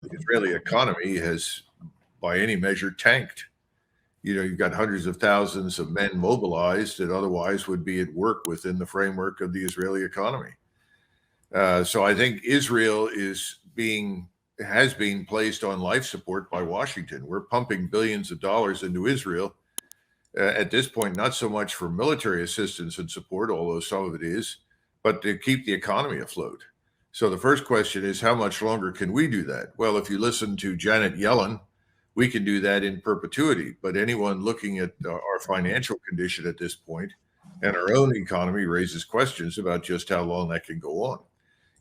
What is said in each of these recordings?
the Israeli economy has, by any measure, tanked. You've got hundreds of thousands of men mobilized that otherwise would be at work within the framework of the Israeli economy. So I think Israel has been placed on life support by Washington. We're pumping billions of dollars into Israel at this point, not so much for military assistance and support, although some of it is, but to keep the economy afloat. So the first question is, how much longer can we do that? Well, if you listen to Janet Yellen, we can do that in perpetuity. But anyone looking at our financial condition at this point and our own economy raises questions about just how long that can go on.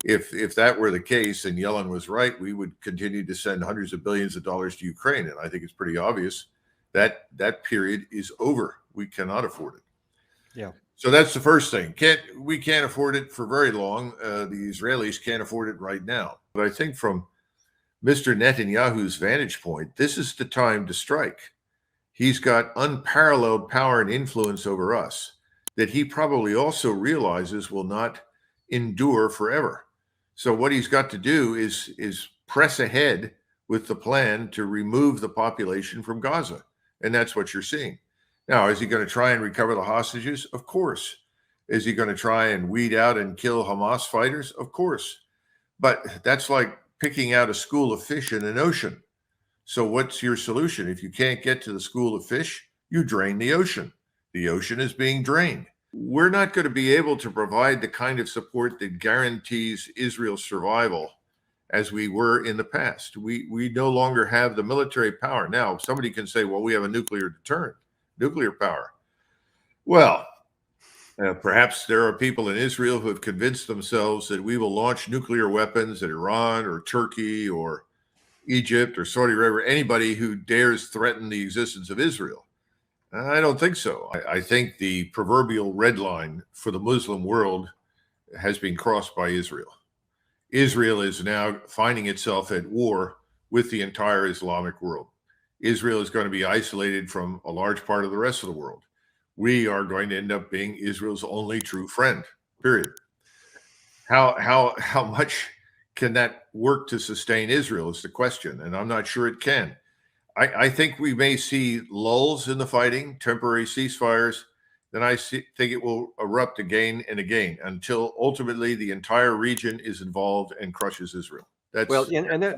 If that were the case and Yellen was right, we would continue to send hundreds of billions of dollars to Ukraine. And I think it's pretty obvious that that period is over. We cannot afford it. Yeah. So that's the first thing. We can't afford it for very long. The Israelis can't afford it right now. But I think from Mr. Netanyahu's vantage point, this is the time to strike. He's got unparalleled power and influence over us that he probably also realizes will not endure forever. So what he's got to do is press ahead with the plan to remove the population from Gaza. And that's what you're seeing. Now, is he going to try and recover the hostages? Of course. Is he going to try and weed out and kill Hamas fighters? Of course. But that's like picking out a school of fish in an ocean. So what's your solution? If you can't get to the school of fish, you drain the ocean. The ocean is being drained. We're not going to be able to provide the kind of support that guarantees Israel's survival as we were in the past. We no longer have the military power. Now, somebody can say, well, we have a nuclear deterrent, nuclear power. Well, perhaps there are people in Israel who have convinced themselves that we will launch nuclear weapons at Iran or Turkey or Egypt or Saudi Arabia, anybody who dares threaten the existence of Israel. I don't think so. I think the proverbial red line for the Muslim world has been crossed by Israel. Israel is now finding itself at war with the entire Islamic world. Israel is going to be isolated from a large part of the rest of the world. We are going to end up being Israel's only true friend, period. How much can that work to sustain Israel is the question, and I'm not sure it can. I think we may see lulls in the fighting, temporary ceasefires. Then I think it will erupt again and again until ultimately the entire region is involved and crushes Israel. Well, and